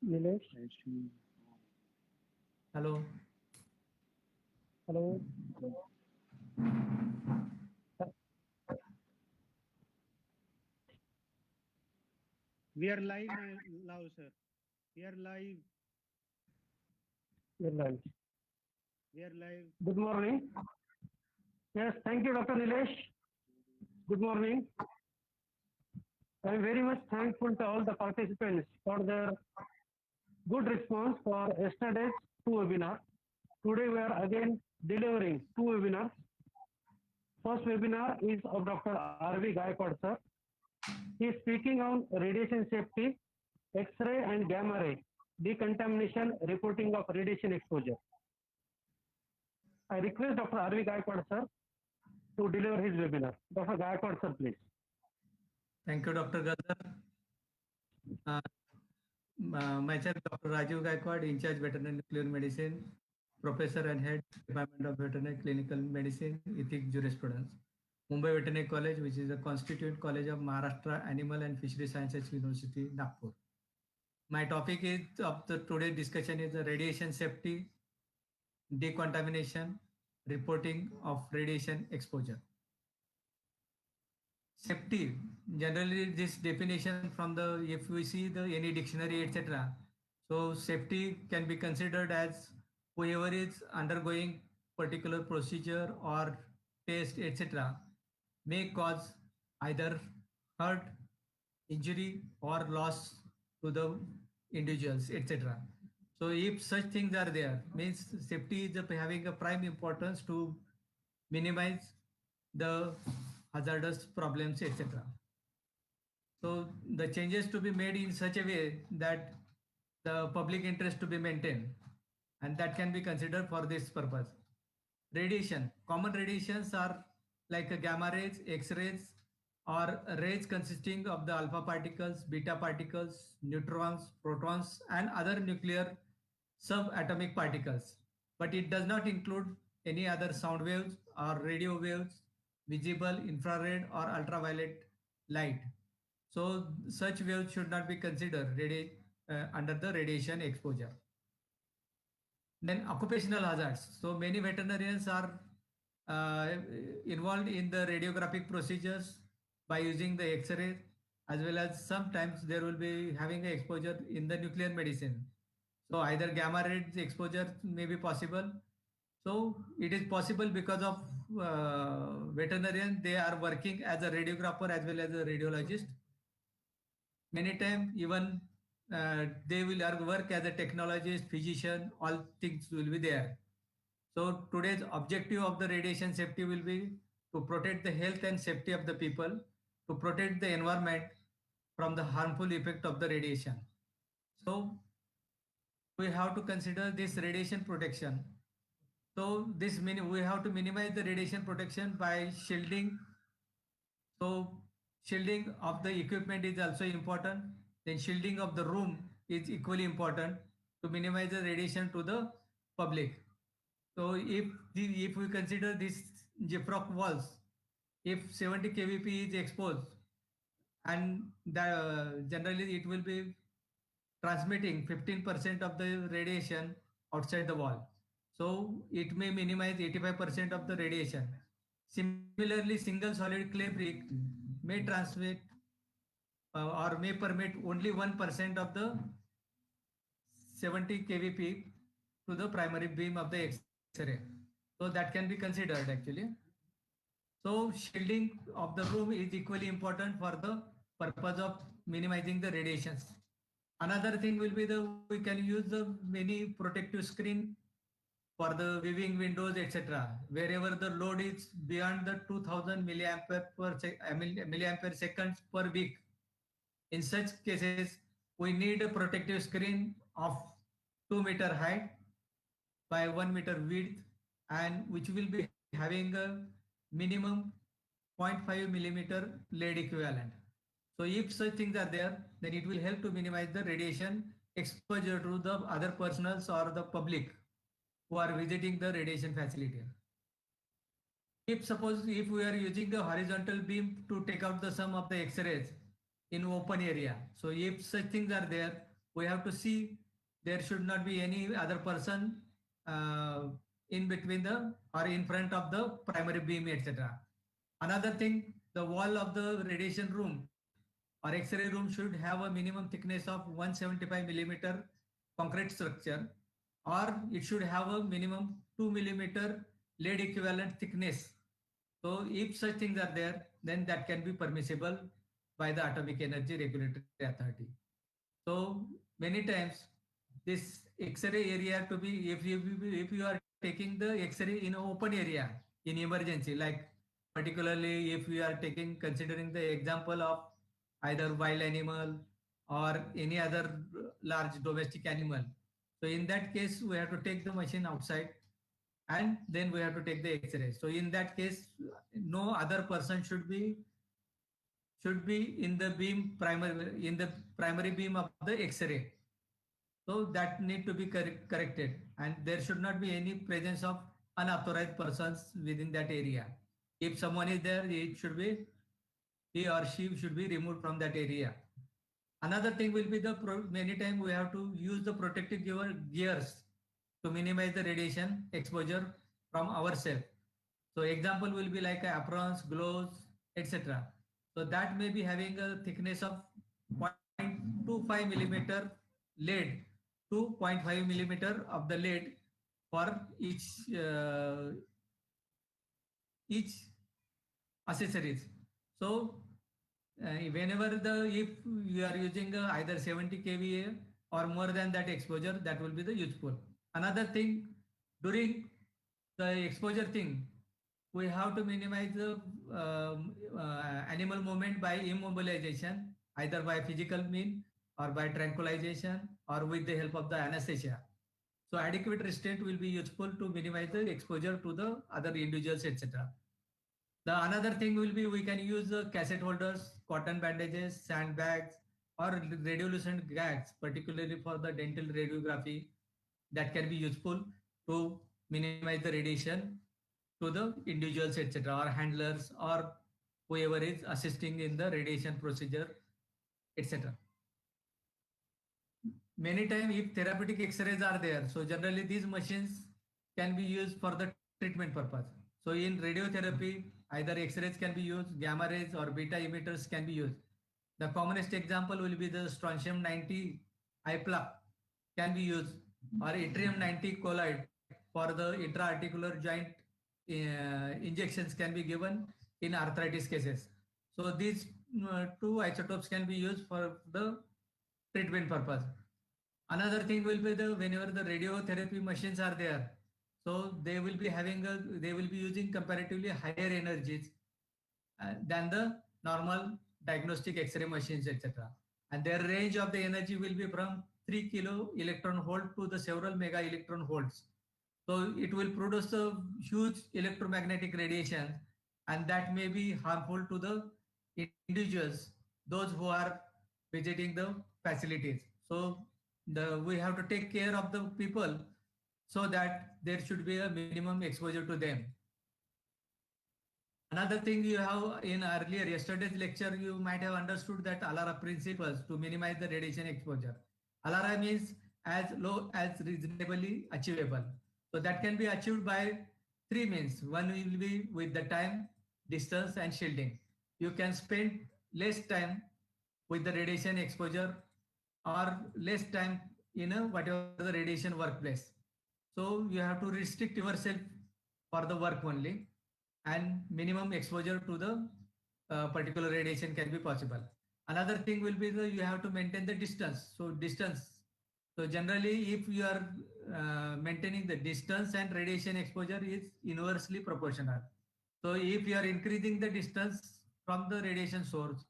Nilesh, Hello. hello. We are live now, sir. We are live. You're live. We are live. Good morning. Yes, thank you, Dr. Nilesh. Good morning. I am very much thankful to all the participants for their good response for yesterday's two webinars. Today we are again delivering two webinars. First webinar is of Dr. R.V. Gaikwad, sir. He is speaking on radiation safety, X-ray and gamma ray, decontamination, reporting of radiation exposure. I request Dr. R.V. Gaikwad, sir, to deliver his webinar. Dr. Gaikwad, sir, please. Thank you, Dr. Gadar. Myself, Dr. Rajiv Gaikwad, in charge veterinary nuclear medicine, professor and head department of veterinary clinical medicine, ethics, jurisprudence, Mumbai Veterinary College, which is a constituent college of Maharashtra Animal and Fishery Sciences University, Nagpur. My topic is of the today's discussion is the radiation safety, decontamination, reporting of radiation exposure. Safety, generally this definition from the, if we see the any dictionary, etc. So safety can be considered as whoever is undergoing particular procedure or test, etc. may cause either hurt, injury or loss to the individuals, etc. So if such things are there, means safety is having a prime importance to minimize the hazardous problems, etc. So the changes to be made in such a way that the public interest to be maintained, and that can be considered for this purpose. Radiation, common radiations are like gamma rays, X-rays, or rays consisting of the alpha particles, beta particles, neutrons, protons, and other nuclear subatomic particles. But it does not include any other sound waves or radio waves, visible, infrared, or ultraviolet light. So such waves should not be considered under the radiation exposure. Then occupational hazards. So many veterinarians are uh, involved in the radiographic procedures by using the X-ray, as well as sometimes there will be having a exposure in the nuclear medicine. So either gamma rays exposure may be possible. So it is possible because of veterinarian, they are working as a radiographer as well as a radiologist. Many times even they will work as a technologist, physician, all things will be there. So today's objective of the radiation safety will be to protect the health and safety of the people, to protect the environment from the harmful effect of the radiation. So we have to consider this radiation protection. So we have to minimize the radiation protection by shielding. So shielding of the equipment is also important. Then shielding of the room is equally important to minimize the radiation to the public. So if we consider this JFROC walls, if 70 kVp is exposed, and generally it will be transmitting 15% of the radiation outside the wall. So it may minimize 85% of the radiation. Similarly, single solid clay brick may transmit or may permit only 1% of the 70 kVp to the primary beam of the X-ray. So that can be considered actually. So shielding of the room is equally important for the purpose of minimizing the radiations. Another thing will be the we can use the many protective screen for the viewing windows, etc. Wherever the load is beyond the 2000 milliampere seconds per week. In such cases, we need a protective screen of 2 meter height by 1 meter width, and which will be having a minimum 0.5 millimeter lead equivalent. So if such things are there, then it will help to minimize the radiation exposure to the other personals or the public who are visiting the radiation facility. If suppose if we are using the horizontal beam to take out the sum of the X-rays in open area, so if such things are there, we have to see there should not be any other person uh, in between the or in front of the primary beam, etc. Another thing, the wall of the radiation room or X-ray room should have a minimum thickness of 175 millimeter concrete structure, or it should have a minimum 2 millimeter lead equivalent thickness. So if such things are there, then that can be permissible by the Atomic Energy Regulatory Authority. So many times this X-ray area to be, if you are taking the X-ray in an open area in emergency, like particularly if we are taking considering the example of either wild animal or any other large domestic animal. So in that case, we have to take the machine outside and then we have to take the X-ray. So in that case, no other person should be in the beam primary in the primary beam of the X-ray. So that need to be corrected, and there should not be any presence of unauthorized persons within that area. If someone is there, it should be he or she should be removed from that area. Another thing will be the many times we have to use the protective gears to minimize the radiation exposure from ourselves. So example will be like aprons, gloves, etc. So that may be having a thickness of 0.25 millimeter lead to 0.5 millimeter of the lead for each accessories. So whenever if you are using either 70 kVA or more than that exposure, that will be the useful. Another thing, during the exposure thing, we have to minimize the animal movement by immobilization, either by physical mean or by tranquilization or with the help of the anesthesia. So adequate restraint will be useful to minimize the exposure to the other individuals, etc. The another thing will be we can use cassette holders, cotton bandages, sandbags, or radiolucent gags, particularly for the dental radiography, that can be useful to minimize the radiation to the individuals, etc., or handlers, or whoever is assisting in the radiation procedure, etc. Many times, if therapeutic X-rays are there, so generally these machines can be used for the treatment purpose. So in radiotherapy, either X-rays can be used, gamma rays or beta emitters can be used. The commonest example will be the strontium 90 iPlug can be used, or yttrium 90 colloid for the intra-articular joint injections can be given in arthritis cases. So these two isotopes can be used for the treatment purpose. Another thing will be the whenever the radiotherapy machines are there, so they will be using comparatively higher energies than the normal diagnostic X-ray machines, etc. And their range of the energy will be from 3 kilo electron volt to the several mega electron volts. So it will produce a huge electromagnetic radiation, and that may be harmful to the individuals, those who are visiting the facilities. So we have to take care of the people so that there should be a minimum exposure to them. Another thing you have in earlier yesterday's lecture, you might have understood that ALARA principles to minimize the radiation exposure. ALARA means as low as reasonably achievable. So that can be achieved by three means. One will be with the time, distance, and shielding. You can spend less time with the radiation exposure or less time in a whatever the radiation workplace. So you have to restrict yourself for the work only, and minimum exposure to the particular radiation can be possible. Another thing will be you have to maintain the distance. So distance. So generally, if you are maintaining the distance and radiation exposure is inversely proportional. So if you are increasing the distance from the radiation source,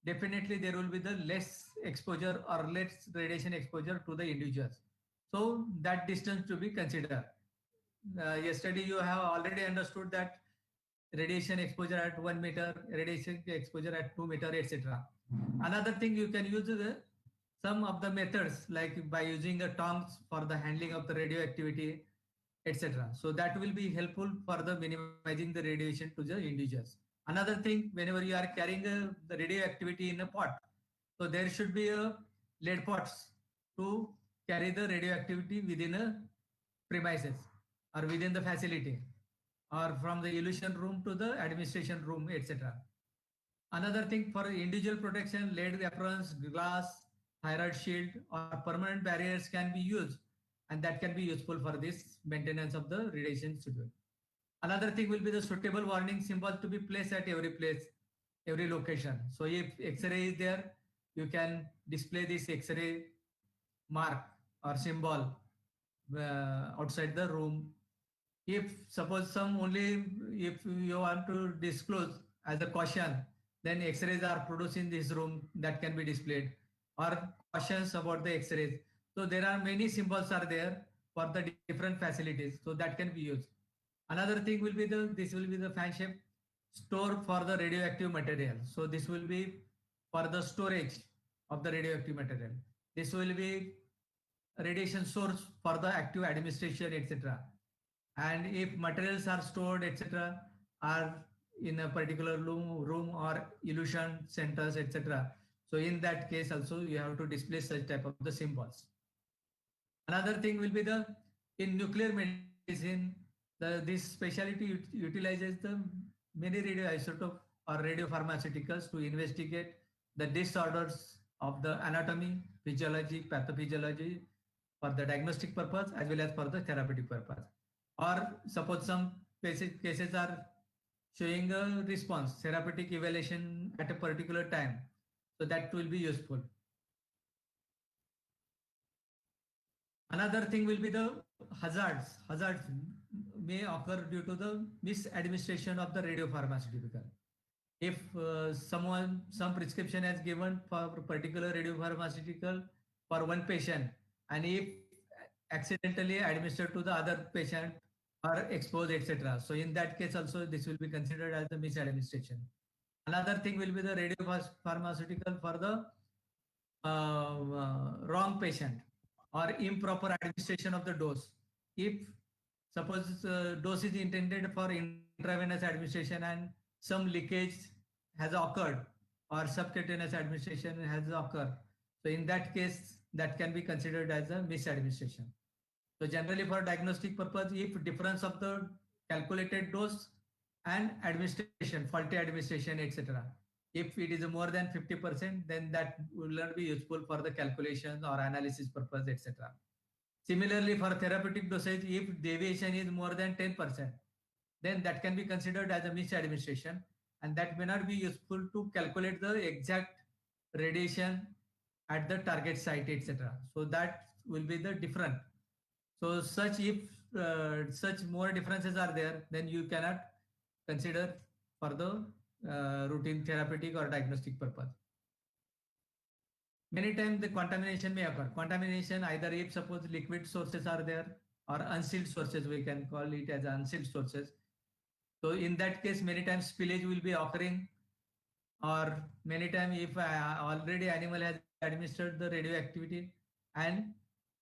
definitely there will be the less exposure or less radiation exposure to the individuals. So that distance to be considered. Yesterday you have already understood that radiation exposure at 1 meter, radiation exposure at 2 meter, etc. Another thing you can use some of the methods like by using the tongs for the handling of the radioactivity, etc. So that will be helpful for the minimizing the radiation to the individuals. Another thing, whenever you are carrying the radioactivity in a pot, so there should be a lead pots to carry the radioactivity within a premises or within the facility or from the illusion room to the administration room, etc. Another thing for individual protection, lead aprons, glass, thyroid shield, or permanent barriers can be used, and that can be useful for this maintenance of the radiation schedule. Another thing will be the suitable warning symbol to be placed at every place, every location. So if X-ray is there, you can display this X-ray mark or symbol outside the room. If suppose some only if you want to disclose as a caution, then X-rays are produced in this room that can be displayed or cautions about the X-rays. So there are many symbols are there for the different facilities. So that can be used. Another thing will be this will be the fan shape store for the radioactive material. So this will be for the storage of the radioactive material. This will be radiation source for the active administration, etc. And if materials are stored, etc., are in a particular room or illusion centers, etc. So in that case also you have to display such type of the symbols. Another thing will be the in nuclear medicine, this specialty utilizes the many radioisotope or radiopharmaceuticals to investigate the disorders of the anatomy, physiology, pathophysiology for the diagnostic purpose as well as for the therapeutic purpose. Or suppose some cases are showing a response, therapeutic evaluation at a particular time. So that will be useful. Another thing will be the hazards. Hazards may occur due to the misadministration of the radiopharmaceutical. If some prescription has given for particular radiopharmaceutical for one patient, and if accidentally administered to the other patient or exposed, etc. So in that case also this will be considered as the misadministration. Another thing will be the radiopharmaceutical for the wrong patient or improper administration of the dose. If suppose dose is intended for intravenous administration and some leakage has occurred or subcutaneous administration has occurred, so in that case that can be considered as a misadministration. So generally for diagnostic purpose, if difference of the calculated dose and administration, faulty administration, etc. If it is more than 50%, then that will not be useful for the calculations or analysis purpose, etc. Similarly, for therapeutic dosage, if deviation is more than 10%, then that can be considered as a misadministration, and that may not be useful to calculate the exact radiation at the target site, etc. So that will be the different. So such if such more differences are there, then you cannot consider for the routine therapeutic or diagnostic purpose. Many times the contamination may occur. Contamination either if suppose liquid sources are there or unsealed sources, we can call it as unsealed sources. So in that case, many times spillage will be occurring, or many times if already animal has administered the radioactivity and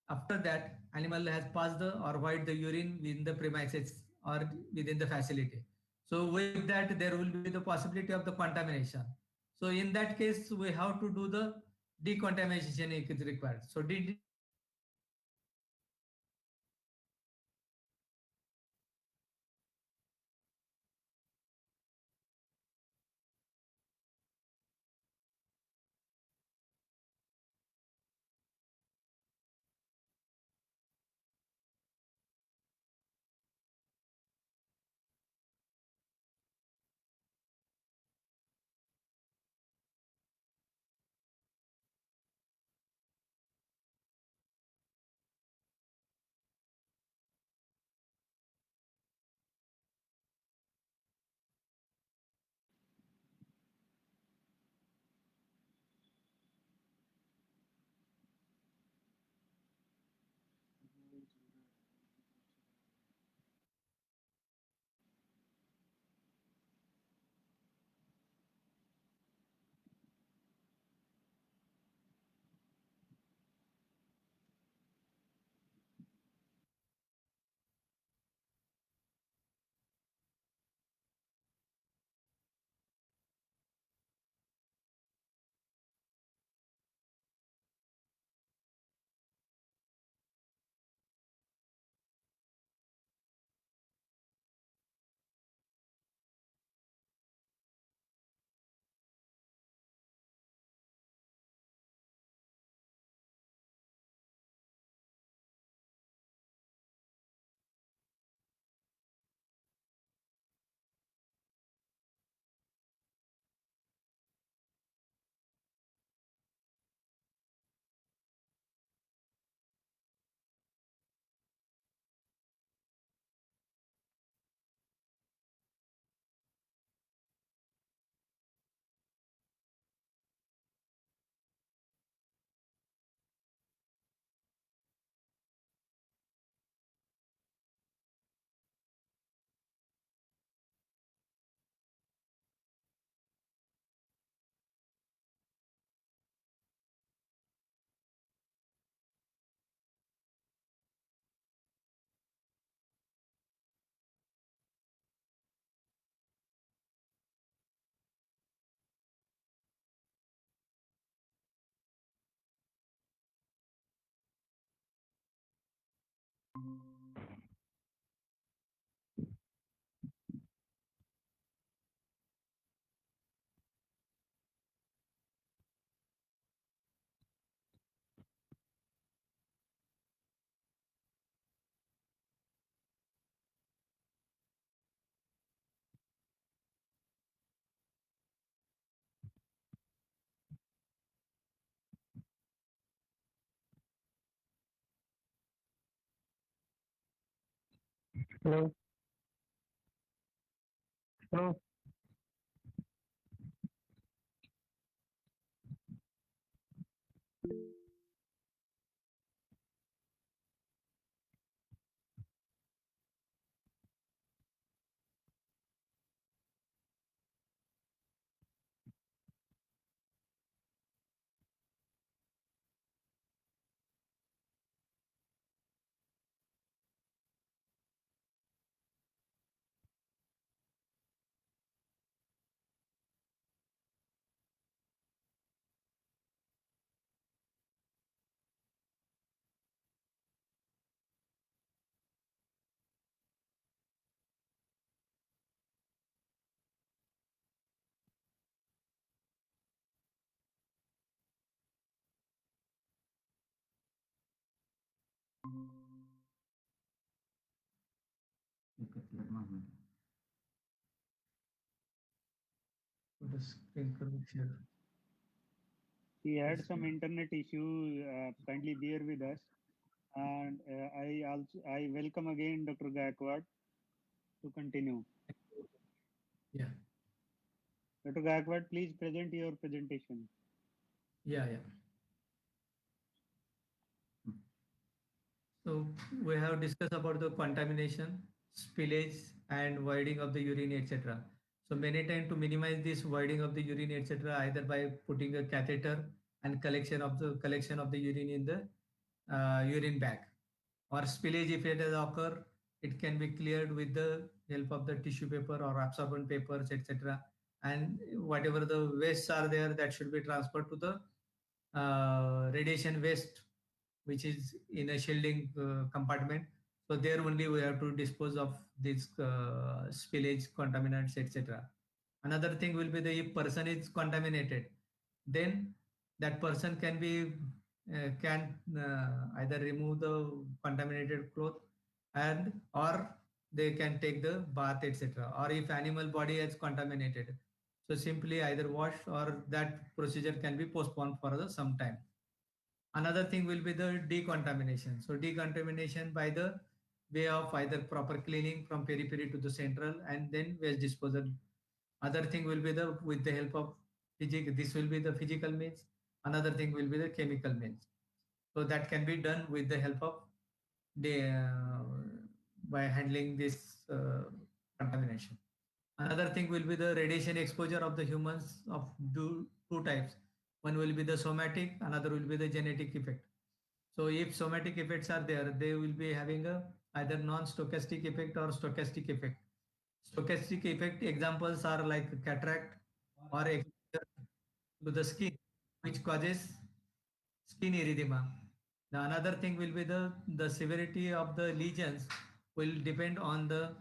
after that animal has passed the or void the urine within the premises or within the facility. So with that there will be the possibility of the contamination. So in that case we have to do the decontamination if it is required. So decontamination will be done by using the Hello. Hello. Put a screen share. He had some internet issue. Kindly bear with us. And I welcome again Dr. Gaikwad to continue. Yeah, Dr. Gaikwad, please present your presentation. yeah. So we have discussed about the contamination, spillage, and voiding of the urine, etc. So many times to minimize this voiding of the urine, etc., either by putting a catheter and collection of the urine in the urine bag, or spillage if it has occur, it can be cleared with the help of the tissue paper or absorbent papers, etc. And whatever the wastes are there, that should be transferred to the radiation waste, which is in a shielding compartment. So there only we have to dispose of these spillage, contaminants, etc. Another thing will be the if person is contaminated, then that person can either remove the contaminated cloth and or they can take the bath, etc. Or if animal body is contaminated, so simply either wash or that procedure can be postponed for some time. Another thing will be the decontamination. So decontamination by the way of either proper cleaning from periphery to the central and then waste disposal. Other thing will be the with the help of this will be the physical means. Another thing will be the chemical means. So that can be done with the help of the by handling this contamination. Another thing will be the radiation exposure of the humans of two types. One will be the somatic, another will be the genetic effect. So if somatic effects are there, they will be having a either non-stochastic effect or stochastic effect. Stochastic effect examples are like cataract or exposure to the skin, which causes skin erythema. The another thing will be the severity of the lesions will depend on the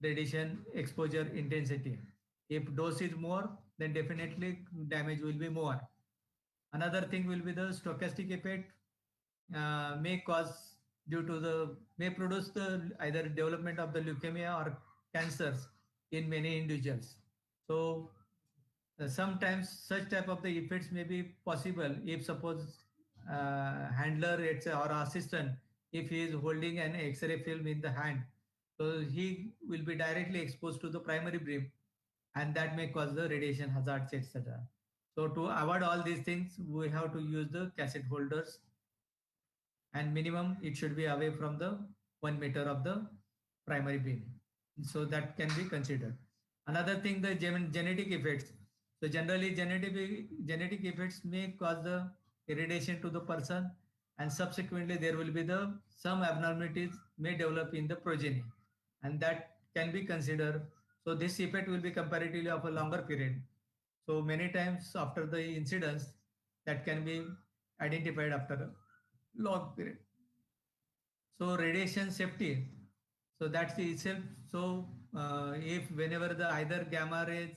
radiation exposure intensity. If dose is more, then definitely damage will be more. Another thing will be the stochastic effect may cause due to the may produce the either development of the leukemia or cancers in many individuals. So sometimes such type of the effects may be possible if suppose handler or assistant if he is holding an x-ray film in the hand, so he will be directly exposed to the primary beam and that may cause the radiation hazards, etc. So to avoid all these things we have to use the cassette holders, and minimum it should be away from the 1 meter of the primary beam. So that can be considered. Another thing, the genetic effects. So generally genetic effects may cause the irradiation to the person, and subsequently there will be the some abnormalities may develop in the progeny, and that can be considered. So this effect will be comparatively of a longer period. So many times after the incidence, that can be identified after a long period. So radiation safety. So that's itself. So if whenever the either gamma rays,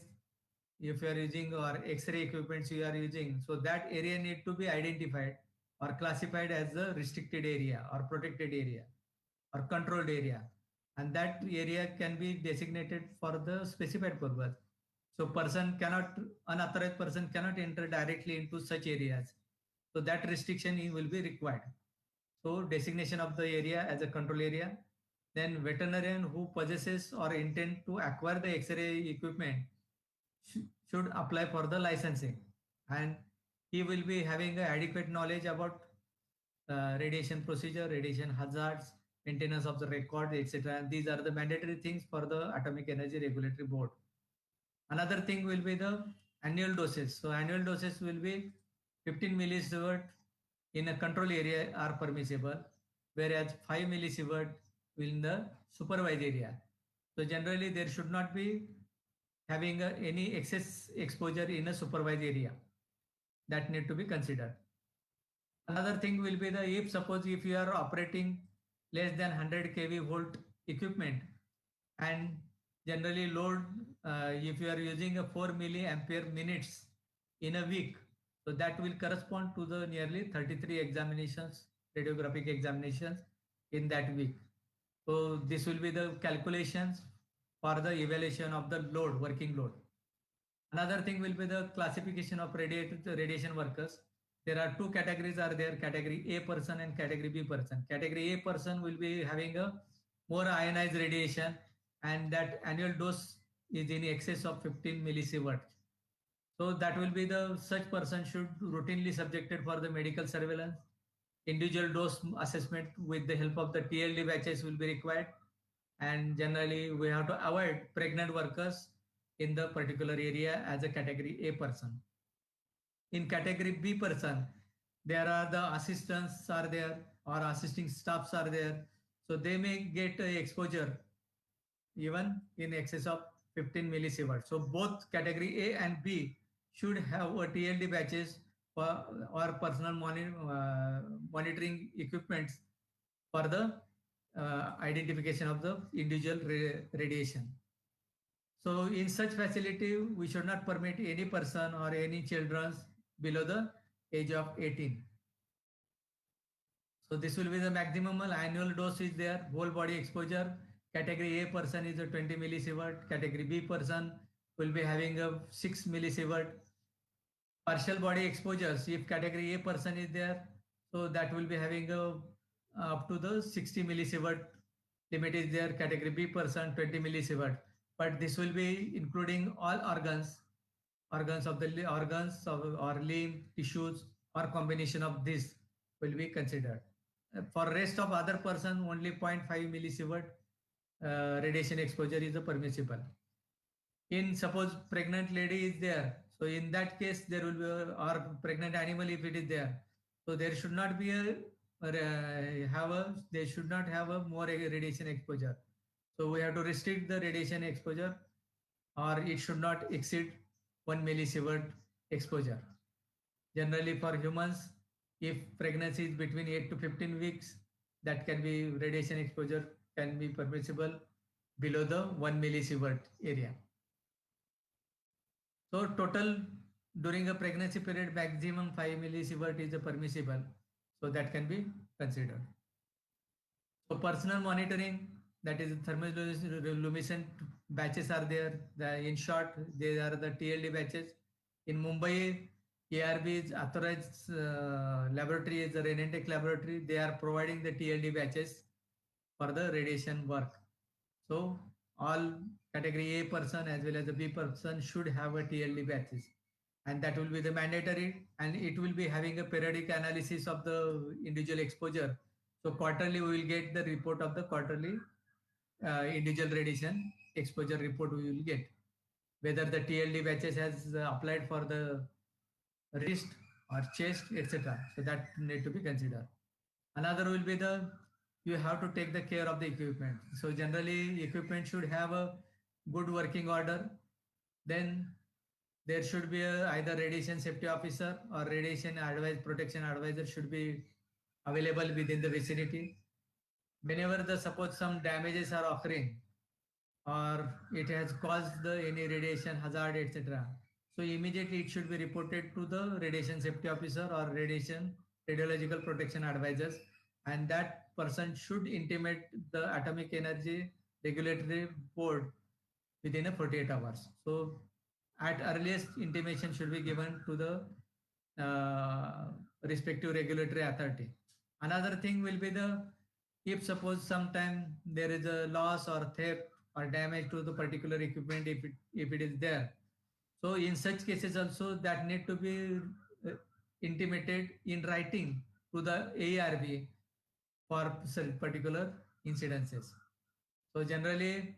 if you are using or X-ray equipments you are using, so that area need to be identified or classified as a restricted area or protected area or controlled area, and that area can be designated for the specified purpose. So unauthorized person cannot enter directly into such areas. So that restriction will be required. So designation of the area as a control area. Then veterinarian who possesses or intend to acquire the X-ray equipment should apply for the licensing, and he will be having a adequate knowledge about radiation procedure, radiation hazards, maintenance of the record, etc. And these are the mandatory things for the Atomic Energy Regulatory Board. Another thing will be the annual doses. So annual doses will be 15 millisievert in a control area are permissible, whereas 5 millisievert in the supervised area. So generally there should not be having any excess exposure in a supervised area. That need to be considered. Another thing will be the if suppose if you are operating less than 100 kV volt equipment, and generally load if you are using a 4 milliampere minutes in a week, so that will correspond to the nearly 33 examinations, radiographic examinations in that week. So this will be the calculations for the evaluation of the load, working load. Another thing will be the classification of radiation workers. There are two categories are there, category A person and category B person. Category A person will be having a more ionized radiation, and that annual dose is in excess of 15 millisievert. So that will be the such person should routinely subjected for the medical surveillance. Individual dose assessment with the help of the TLD batches will be required, and generally we have to avoid pregnant workers in the particular area as a category A person. In category B person, there are the assistants are there or assisting staffs are there, so they may get exposure even in excess of 15 millisievert. So both category A and B should have a TLD batches for, or personal monitoring equipments for the identification of the individual radiation. So in such facility, we should not permit any person or any children below the age of 18. So this will be the maximum annual dose is there, whole body exposure. Category A person is a 20 millisievert. Category B person will be having a 6 millisievert. Partial body exposures, if category A person is there, so that will be having a up to the 60 millisievert limit is there. Category B person 20 millisievert, but this will be including all organs of the organs of, or limb tissues or combination of this will be considered. For rest of other person only 0.5 millisievert radiation exposure is permissible. In suppose pregnant lady is there, so in that case there will be or pregnant animal if it is there, so there should not be a they should not have a more radiation exposure. So we have to restrict the radiation exposure, or it should not exceed 1 millisievert exposure. Generally for humans, if pregnancy is between 8 to 15 weeks, that can be radiation exposure can be permissible below the 1 millisievert area. So total during a pregnancy period, maximum 5 millisievert is permissible. So that can be considered. So personal monitoring, that is thermoluminescent batches are there. In short, they are the TLD batches. In Mumbai, ARB is authorized laboratory is the Renentech laboratory. They are providing the TLD batches for the radiation work. So all category A person as well as the B person should have a TLD batches, and that will be the mandatory, and it will be having a periodic analysis of the individual exposure. So quarterly we will get the report of the quarterly individual radiation exposure report we will get, whether the TLD batches has applied for the wrist or chest, etc. So that need to be considered. Another will be the you have to take the care of the equipment. So generally equipment should have a good working order. Then there should be either radiation safety officer or radiation protection advisor should be available within the vicinity. whenever the suppose some damages are occurring or it has caused the any radiation hazard, etc. So immediately it should be reported to the radiation safety officer or radiation radiological protection advisors, and that person should intimate the atomic energy regulatory board within a 48 hours. So at earliest intimation should be given to the respective regulatory authority. Another thing will be the, if suppose sometime there is a loss or theft or damage to the particular equipment, if it is there, so in such cases also that need to be uh, intimated in writing to the ARB for particular incidences. So generally,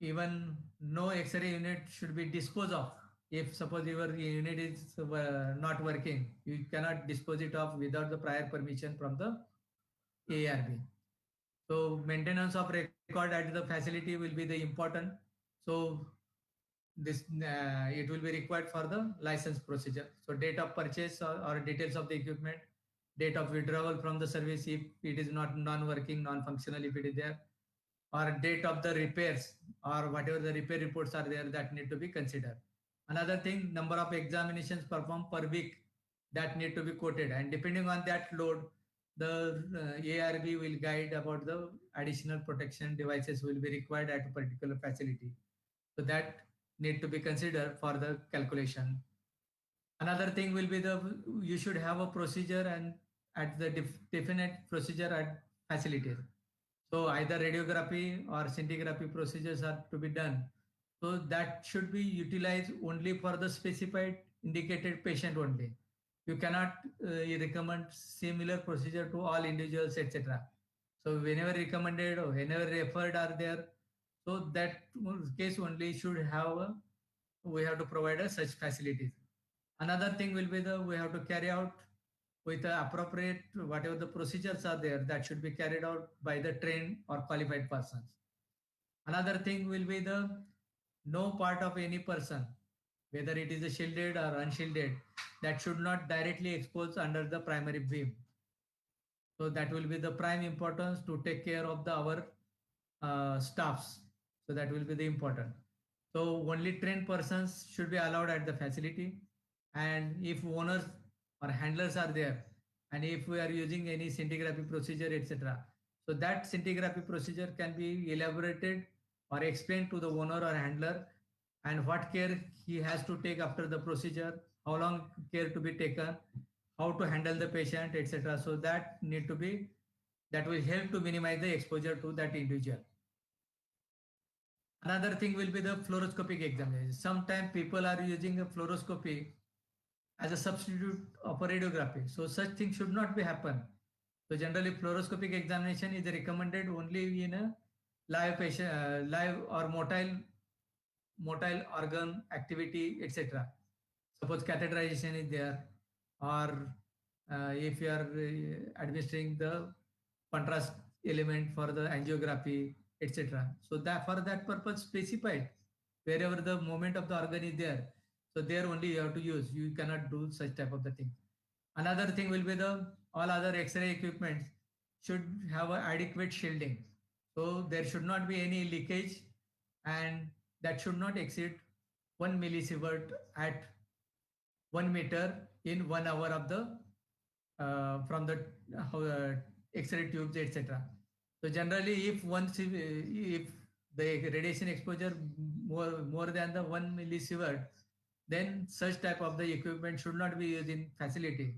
even no X-ray unit should be disposed of. If suppose your unit is not working, you cannot dispose it off without the prior permission from the ARB. So maintenance of record at the facility will be the important. So this it will be required for the license procedure. So date of purchase or details of the equipment, date of withdrawal from the service if it is not non-working, non-functional if it is there, or date of the repairs or whatever the repair reports are there that need to be considered. Another thing, number of examinations performed per week that need to be quoted, and depending on that load, the ARB will guide about the additional protection devices will be required at a particular facility. So that need to be considered for the calculation. Another thing will be the, you should have a procedure and at the definite procedure at facilities. So either radiography or scintigraphy procedures are to be done. So that should be utilized only for the specified indicated patient only. You cannot recommend similar procedure to all individuals, etc. So whenever recommended or whenever referred are there, so that case only should have we have to provide such facilities. Another thing will be the, we have to carry out with the appropriate whatever the procedures are there that should be carried out by the trained or qualified persons. Another thing will be the, no part of any person, whether it is a shielded or unshielded, that should not directly expose under the primary beam. So that will be the prime importance to take care of the our staffs. So that will be the important. So only trained persons should be allowed at the facility, and if owners or handlers are there, and if we are using any scintigraphy procedure, etc. So that scintigraphy procedure can be elaborated or explained to the owner or handler, and what care he has to take after the procedure, how long care to be taken, how to handle the patient, etc. So that need to be, that will help to minimize the exposure to that individual. Another thing will be the fluoroscopic examination. Sometimes people are using a fluoroscopy as a substitute of a radiography. So such things should not be happen. So generally fluoroscopic examination is recommended only in a live patient, live or motile organ activity, etc. Suppose catheterization is there, or if you are administering the contrast element for the angiography, etc. So that for that purpose specified, wherever the movement of the organ is there, so there only you have to use. You cannot do such type of the thing. Another thing will be the, all other X-ray equipments should have a adequate shielding. So there should not be any leakage, and that should not exceed 1 millisievert at 1 meter in 1 hour of the from the X-ray tubes, etc. So generally, if once if the radiation exposure more than the 1 millisievert, then such type of the equipment should not be used in facility,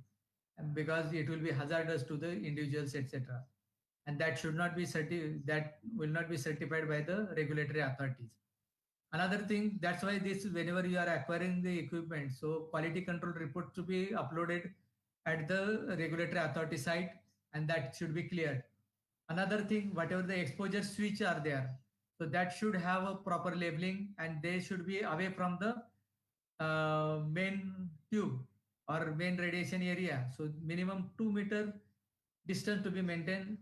because it will be hazardous to the individuals, etc. And that should not be that will not be certified by the regulatory authorities. Another thing, that's why this, whenever you are acquiring the equipment, so quality control report to be uploaded at the regulatory authority site, and that should be cleared. Another thing, whatever the exposure switch are there, so that should have a proper labeling, and they should be away from the main tube or main radiation area. So minimum 2 meter distance to be maintained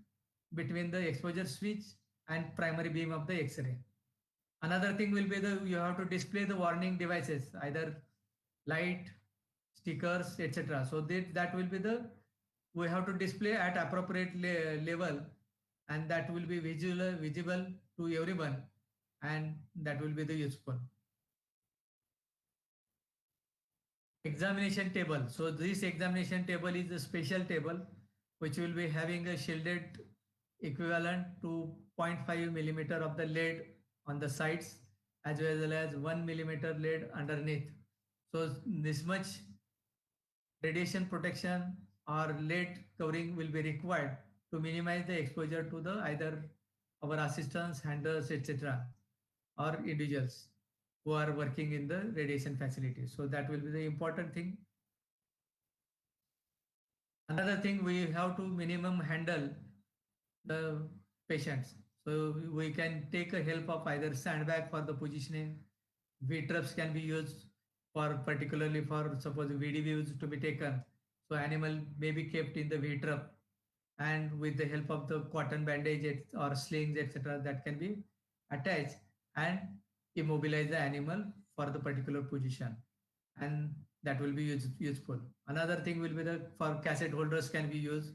between the exposure switch and primary beam of the X-ray. Another thing will be the, you have to display the warning devices, either light, stickers, etc. So that will be the, we have to display at appropriate level and that will be visible to everyone, and that will be the useful. Examination table. So this examination table is a special table which will be having a shielded equivalent to 0.5 millimeter of the lead on the sides as well as 1 millimeter lead underneath. So this much radiation protection or lead covering will be required to minimize the exposure to the either our assistants, handlers, etc. or individuals who are working in the radiation facility. So that will be the important thing. Another thing, we have to minimum handle the patients. So we can take a help of either sandbag for the positioning, V-traps can be used for particularly for suppose VDVs to be taken. So animal may be kept in the V-trap and with the help of the cotton bandage or slings etc. that can be attached and immobilize the animal for the particular position, and that will be useful. Another thing will be the for cassette holders can be used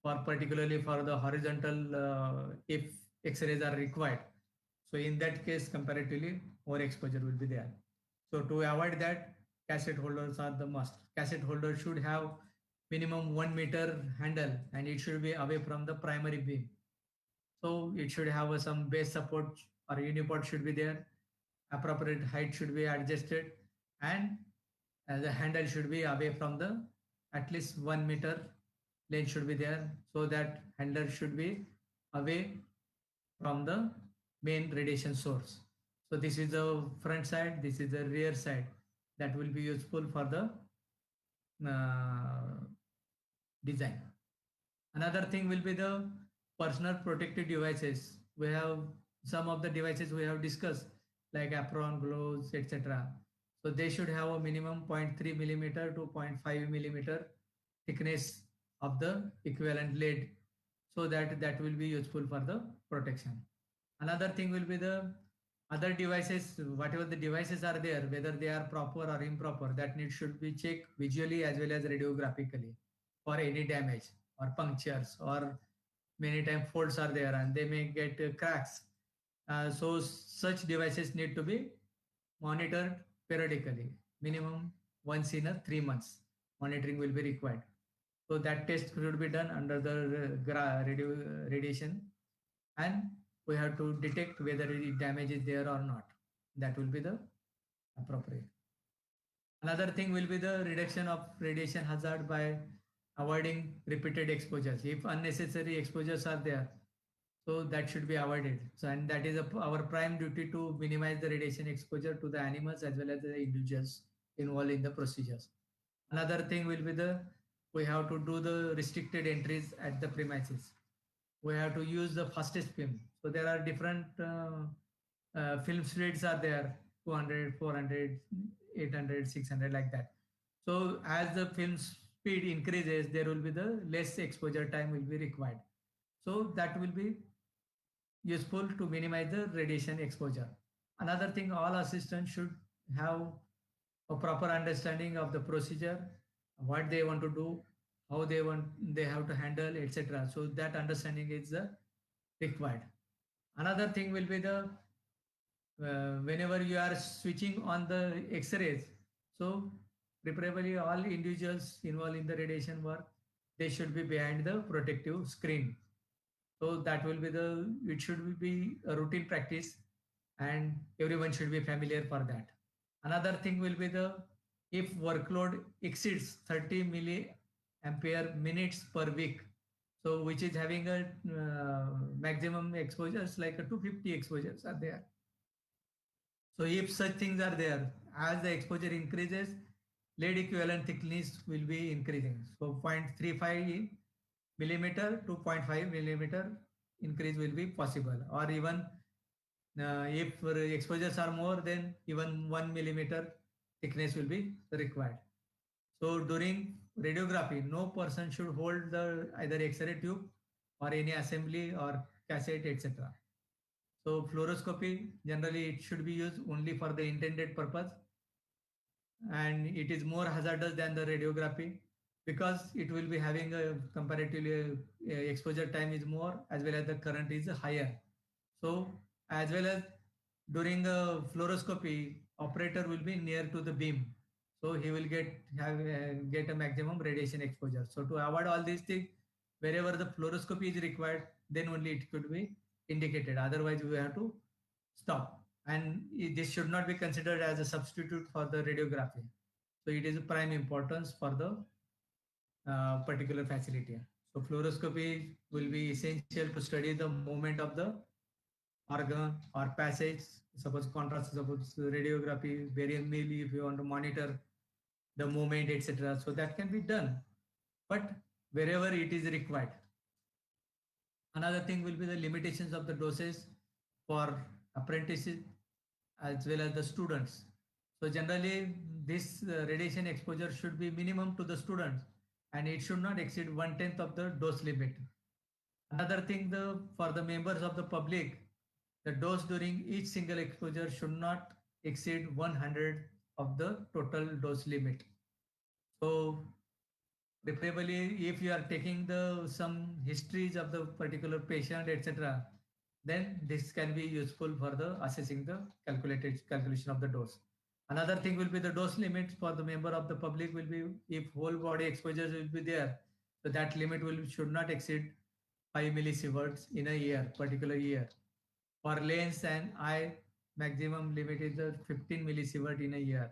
for particularly for the horizontal if x-rays are required. So in that case comparatively more exposure will be there. So to avoid that, cassette holders are the must. Cassette holder should have minimum 1 meter handle and it should be away from the primary beam. So it should have some base support or unipod should be there. Appropriate height should be adjusted and the handle should be away from the at least 1 meter length should be there, so that handler should be away from the main radiation source. So this is the front side, this is the rear side that will be useful for the uh, design. Another thing will be the personal protective devices. We have some of the devices we have discussed like apron, gloves, etc. So they should have a minimum 0.3 millimeter to 0.5 millimeter thickness of the equivalent lead, so that that will be useful for the protection. Another thing will be the other devices, whatever the devices are there, whether they are proper or improper, that need should be checked visually as well as radiographically for any damage or punctures, or many times folds are there and they may get cracks. So such devices need to be monitored periodically, minimum once in a 3 months. Monitoring will be required. So that test should be done under the radiation, and we have to detect whether any damage is there or not. That will be the appropriate. Another thing will be the reduction of radiation hazard by avoiding repeated exposures. If unnecessary exposures are there, so that should be avoided. So and that is our prime duty to minimize the radiation exposure to the animals as well as the individuals involved in the procedures. Another thing will be the we have to do the restricted entries at the premises. We have to use the fastest film. So there are different film speeds are there, 200, 400, 800, 600 like that. So as the film speed increases, there will be the less exposure time will be required. So that will be useful to minimize the radiation exposure. Another thing, all assistants should have a proper understanding of the procedure, what they want to do, how they have to handle, etc. So that understanding is required. Another thing will be the whenever you are switching on the x-rays, so preferably all individuals involved in the radiation work, they should be behind the protective screen. So that will be it should be a routine practice and everyone should be familiar for that. Another thing will be the if workload exceeds 30 milliampere minutes per week, so which is having a maximum exposures like a 250 exposures are there. So if such things are there, as the exposure increases, lead equivalent thickness will be increasing. So 0.35 millimeter to 0.5 millimeter increase will be possible, or even if exposures are more, then even 1 millimeter thickness will be required. So during radiography, no person should hold the either X-ray tube or any assembly or cassette, etc. So fluoroscopy, generally it should be used only for the intended purpose, and it is more hazardous than the radiography. because it will be having a comparatively exposure time is more as well as the current is higher. So as well as during a fluoroscopy, operator will be near to the beam, so he will get a maximum radiation exposure. So to avoid all these things, wherever the fluoroscopy is required, then only it could be indicated. Otherwise, we have to stop. And this should not be considered as a substitute for the radiography. So it is a prime importance for the particular facility. So fluoroscopy will be essential to study the movement of the organ or passage. Suppose contrast, suppose radiography, barium meal, if you want to monitor the movement, etc. So that can be done, but wherever it is required. Another thing will be the limitations of the doses for apprentices as well as the students. So generally, this radiation exposure should be minimum to the students, and it should not exceed 1/10 of the dose limit. Another thing, for the members of the public, the dose during each single exposure should not exceed 100 of the total dose limit. So preferably, if you are taking the some histories of the particular patient, etc., then this can be useful for the assessing the calculated calculation of the dose. Another thing will be the dose limits for the member of the public will be, if whole body exposures will be there, so that limit will should not exceed 5 millisieverts in a year, particular year. For lens and eye, maximum limit is 15 millisievert in a year.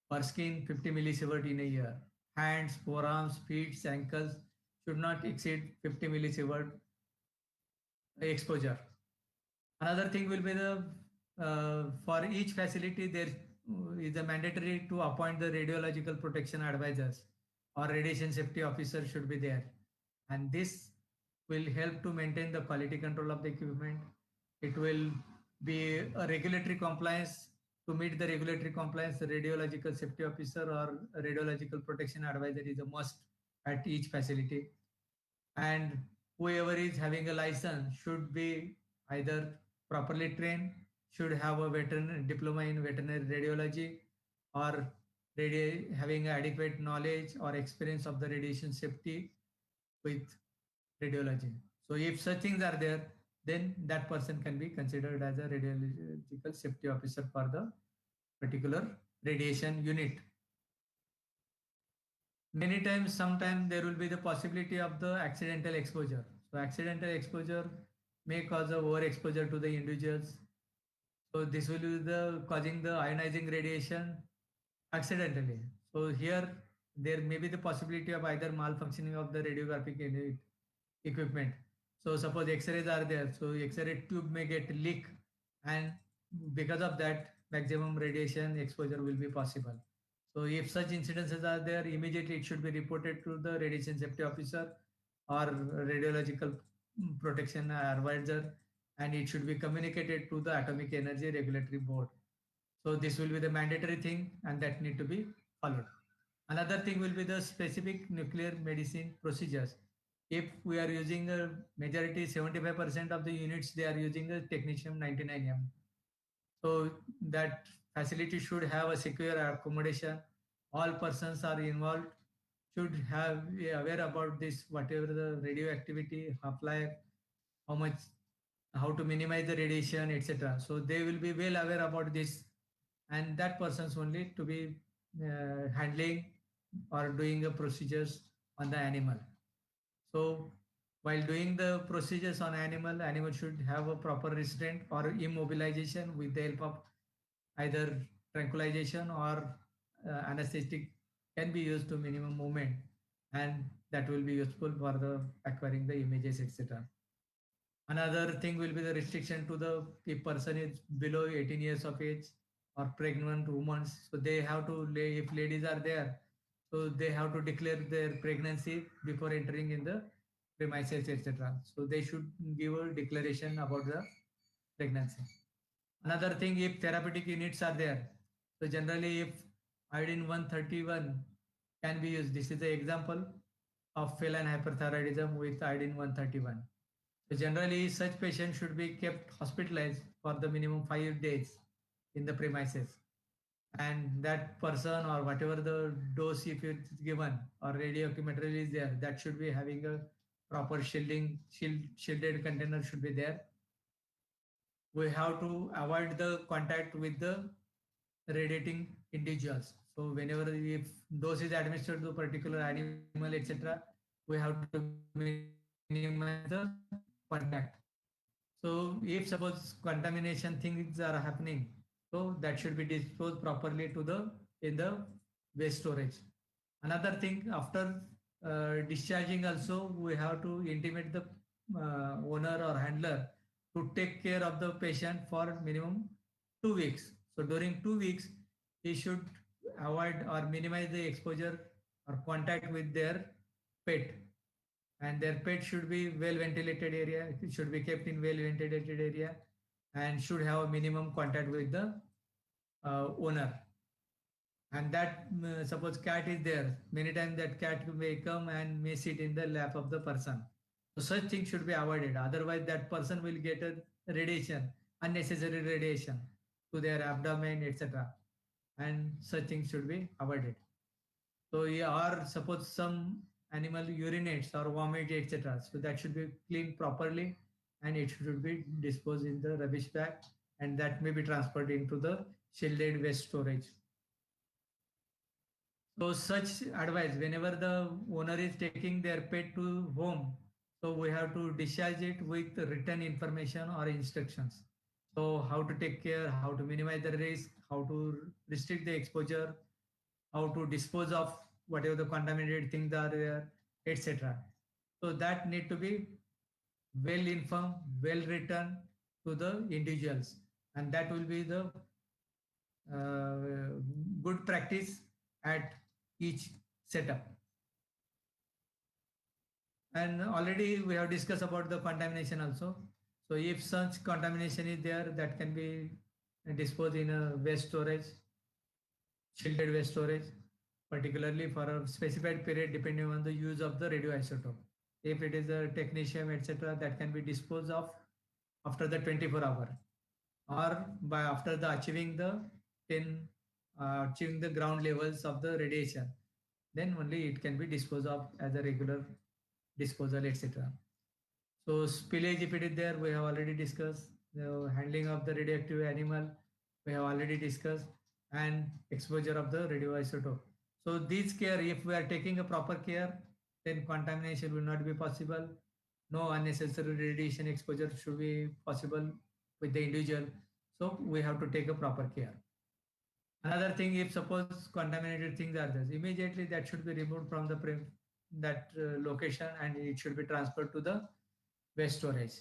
For skin, 50 millisievert in a year. Hands, forearms, feet, ankles should not exceed 50 millisievert exposure. Another thing will be the for each facility there is a mandatory to appoint the radiological protection advisors or radiation safety officer should be there, and this will help to maintain the quality control of the equipment. It will be a regulatory compliance. To meet the regulatory compliance, the radiological safety officer or radiological protection advisor is a must at each facility. And whoever is having a license should be either properly trained, should have a veterinary diploma in veterinary radiology, or having adequate knowledge or experience of the radiation safety with radiology. So if such things are there, then that person can be considered as a radiological safety officer for the particular radiation unit. Many times, sometimes there will be the possibility of the accidental exposure. So accidental exposure may cause a overexposure to the individuals. So this will be the causing the ionizing radiation accidentally. So here there may be the possibility of either malfunctioning of the radiographic unit equipment. So suppose X-rays are there, so X-ray tube may get leak, and because of that, maximum radiation exposure will be possible. So if such incidences are there, immediately it should be reported to the radiation safety officer or radiological protection advisor, and it should be communicated to the Atomic Energy Regulatory Board. So this will be the mandatory thing, and that need to be followed. Another thing will be the specific nuclear medicine procedures. If we are using a majority 75% of the units, they are using a technetium 99M. So that facility should have a secure accommodation. All persons are involved should have be aware about this, whatever the radioactivity, half-life, how much, how to minimize the radiation, etc. So they will be well aware about this, and that persons only to be handling or doing the procedures on the animal. So while doing the procedures on animal should have a proper restraint or immobilization with the help of either tranquilization or anesthetic can be used to minimum movement, and that will be useful for the acquiring the images, etc. Another thing will be the restriction to the if person is below 18 years of age or pregnant women. So they have to, if ladies are there, so they have to declare their pregnancy before entering in the premises, etc. So they should give a declaration about the pregnancy. Another thing, if therapeutic units are there, so generally if iodine 131 can be used. This is the example of feline hyperthyroidism with iodine 131. So generally, such patients should be kept hospitalized for the minimum 5 days in the premises. and that person or whatever the dose if it's given or radioactive material is there, that should be having a proper shielded container should be there. We have to avoid the contact with the radiating individuals. So whenever if dose is administered to a particular animal, etc., we have to minimize the contact. So if suppose contamination things are happening, so that should be disposed properly to the in the waste storage. Another thing, after discharging also, we have to intimate the owner or handler to take care of the patient for minimum 2 weeks. So during 2 weeks, he should avoid or minimize the exposure or contact with their pet, and their pet should be well ventilated area. It should be kept in well ventilated area and should have a minimum contact with the owner. And that suppose cat is there, many times that cat may come and may sit in the lap of the person. So such things should be avoided, otherwise that person will get a radiation, unnecessary radiation to their abdomen, etc., and such things should be avoided. So yeah, or suppose some animal urinates or vomit, etc., so that should be cleaned properly and it should be disposed in the rubbish bag, and that may be transferred into the shielded waste storage. So such advice, whenever the owner is taking their pet to home, so we have to discharge it with written information or instructions. So how to take care, how to minimize the risk, how to restrict the exposure, how to dispose of whatever the contaminated things are there, etc. So that need to be well informed, well written to the individuals, and that will be the good practice at each setup. And already we have discussed about the contamination also. So if such contamination is there, that can be disposed in a waste storage, shielded waste storage, particularly for a specified period depending on the use of the radioisotope. If it is a technetium, etc., that can be disposed of after the 24-hour or by after the achieving the 10 achieving the ground levels of the radiation, then only it can be disposed of as a regular disposal, etc. So spillage, if it is there, we have already discussed. The handling of the radioactive animal, we have already discussed, and exposure of the radioisotope. So these care, if we are taking a proper care, then contamination will not be possible. No unnecessary radiation exposure should be possible with the individual. So we have to take a proper care. Another thing, if suppose contaminated things are there, immediately that should be removed from the that location and it should be transferred to the waste storage.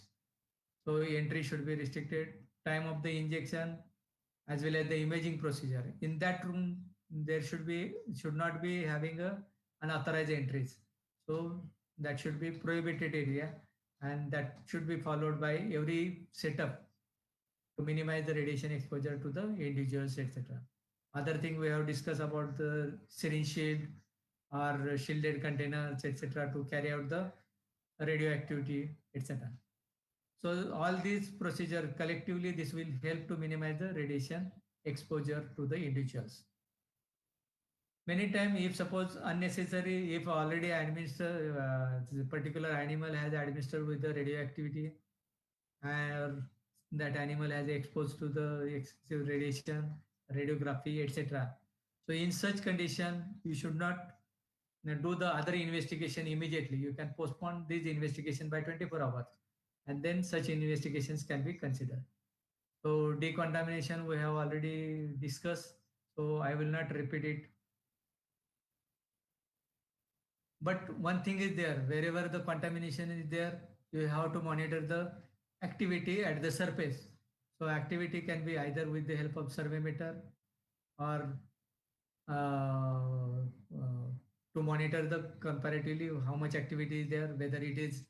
So entry should be restricted, time of the injection as well as the imaging procedure. In that room, there should not be having a unauthorized entries. So that should be prohibited area, and that should be followed by every setup to minimize the radiation exposure to the individuals, etc. Other thing we have discussed about the syringe shield or shielded containers, etc., to carry out the radioactivity, etc. So all these procedure collectively, this will help to minimize the radiation exposure to the individuals. Many times, if suppose unnecessary, if already administer the particular animal has administered with the radioactivity, or that animal has exposed to the excessive radiation, radiography, etc. So in such condition, you should not do the other investigation immediately. You can postpone this investigation by 24 hours, and then such investigations can be considered. So decontamination we have already discussed, so I will not repeat it. But one thing is there, wherever the contamination is there, you have to monitor the activity at the surface. So activity can be either with the help of survey meter or to monitor the comparatively how much activity is there, whether it is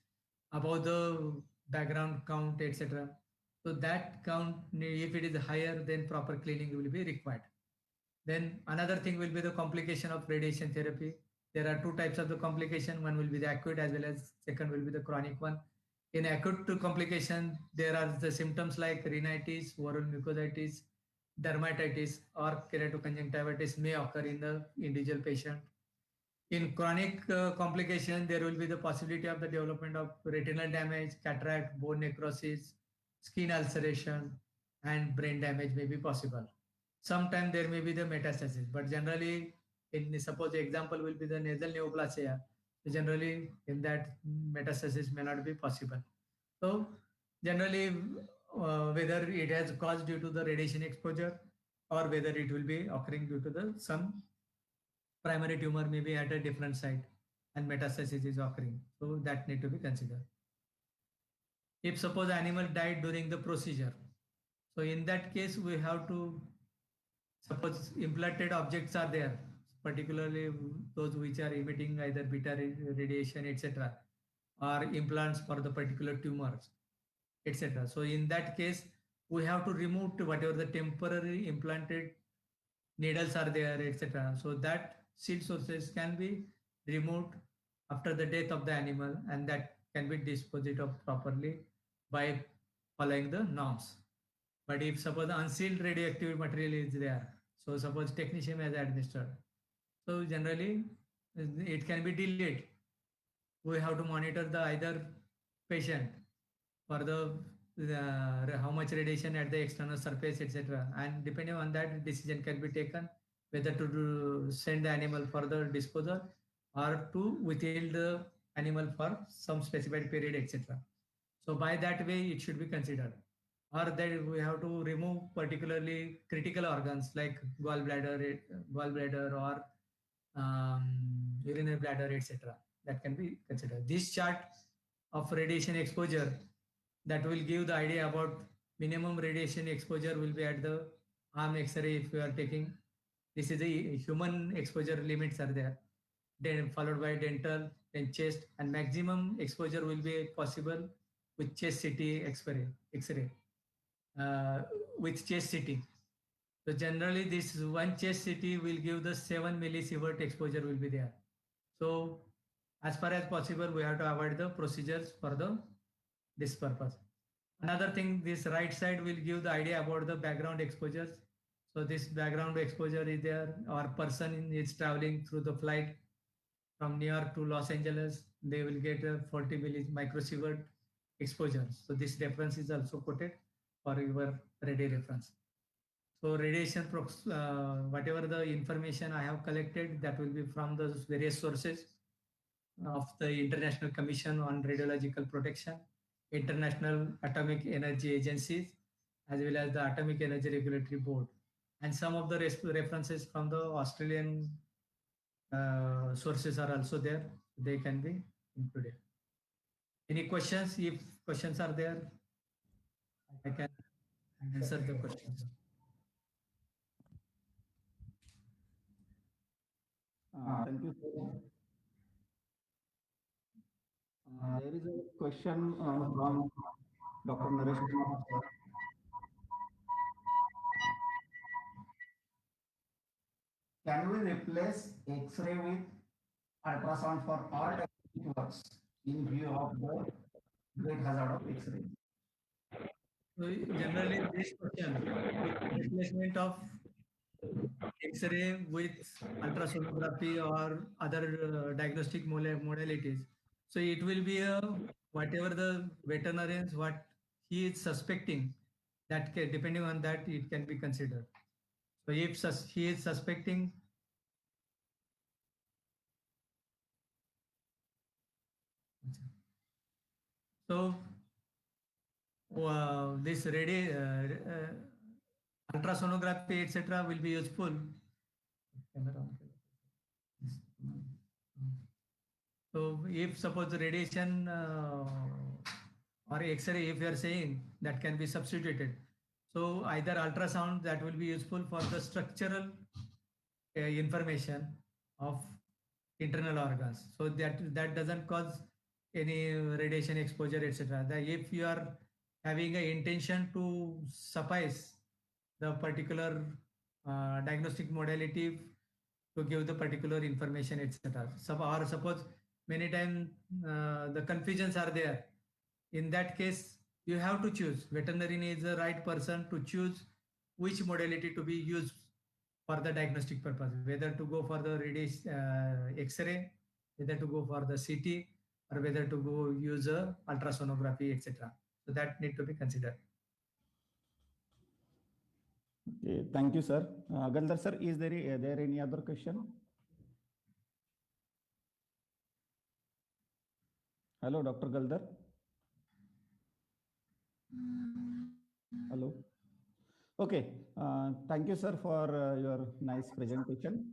above the background count, etc. So that count, if it is higher, then proper cleaning will be required. Then another thing will be the complication of radiation therapy. There are two types of the complication. One will be the acute as well as second will be the chronic one. In acute complication, there are the symptoms like rhinitis, oral mucositis, dermatitis or keratoconjunctivitis may occur in the individual patient. In chronic complication, there will be the possibility of the development of retinal damage, cataract, bone necrosis, skin ulceration, and brain damage may be possible. Sometimes there may be the metastasis, but generally, in suppose the example will be the nasal neoplasia. So generally, in that metastasis may not be possible. So generally, whether it has caused due to the radiation exposure or whether it will be occurring due to the some primary tumor may be at a different site and metastasis is occurring. So that need to be considered. If suppose animal died during the procedure, so in that case we have to suppose implanted objects are there, particularly those which are emitting either beta radiation, etc., or implants for the particular tumors, etc. So in that case, we have to remove whatever the temporary implanted needles are there, etc. So that seed sources can be removed after the death of the animal and that can be disposed of properly by following the norms. But if suppose unsealed radioactive material is there, so suppose technetium has administered, so generally it can be delayed. We have to monitor the either patient for the how much radiation at the external surface, etc. And depending on that, decision can be taken whether to send the animal for the disposal or to withhold the animal for some specified period, etc. So by that way, it should be considered. Or that we have to remove particularly critical organs like gallbladder or urinary bladder, etc. That can be considered. This chart of radiation exposure that will give the idea about minimum radiation exposure will be at the arm X-ray if you are taking. This is the human exposure limits are there. Then followed by dental, then chest, and maximum exposure will be possible with chest CT X-ray, with chest CT. So generally, this one chest CT will give the 7 millisievert exposure will be there. So as far as possible, we have to avoid the procedures for this purpose. Another thing, this right side will give the idea about the background exposures. So this background exposure is there, or person is traveling through the flight from New York to Los Angeles, they will get a 40 microsievert exposure. So this reference is also quoted for your ready reference. So radiation, whatever the information I have collected, that will be from the various sources of the International Commission on Radiological Protection, International Atomic Energy Agencies, as well as the Atomic Energy Regulatory Board, and some of the references from the Australian sources are also there. They can be included. Any questions? If questions are there, I can answer the questions. Thank you, sir. There is a question from Dr. Naresh Kumar, sir. Can we replace X-ray with ultrasound for all diagnostic works in view of the great hazard of X-ray? So generally, this question, replacement of X-ray with ultrasonography or other diagnostic modalities. So it will be a whatever the veterinarians what he is suspecting, that depending on that it can be considered. So if he is suspecting so this ultrasonography etc. will be useful. So if suppose the radiation or X-ray, if you are saying that can be substituted, so either ultrasound that will be useful for the structural information of internal organs. So that doesn't cause any radiation exposure, etc. If you are having an intention to suffice the particular diagnostic modality to give the particular information, etc. Or suppose many times the confusions are there. In that case, you have to choose. Veterinarian is the right person to choose which modality to be used for the diagnostic purpose, whether to go for the radiation X-ray, whether to go for the CT, or whether to go use ultrasonography, etc. So that need to be considered. Okay, thank you, sir. Galdar sir, is there any other question? Hello, Dr. Galdar. Hello. Okay, thank you, sir, for your nice presentation.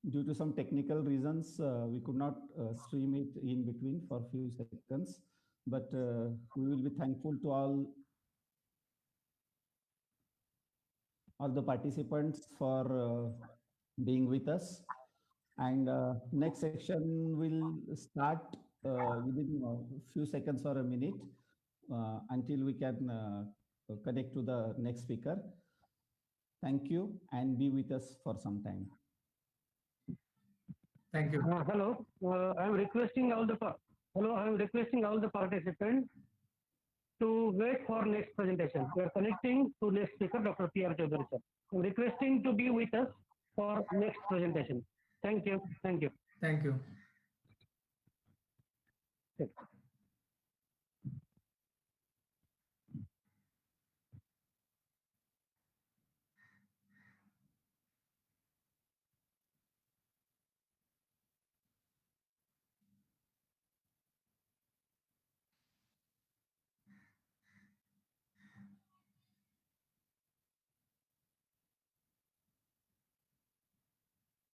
Due to some technical reasons, we could not stream it in between for a few seconds, but we will be thankful to all the participants for being with us. And next section will start within a few seconds or a minute until we can connect to the next speaker. Thank you and be with us for some time. Thank you. Hello, I'm requesting all the participants to wait for next presentation. We are connecting to next speaker, Dr. P.R. Chaudhary sir. I'm requesting to be with us for next presentation. Thank you. Thank you. Thank you. Yes.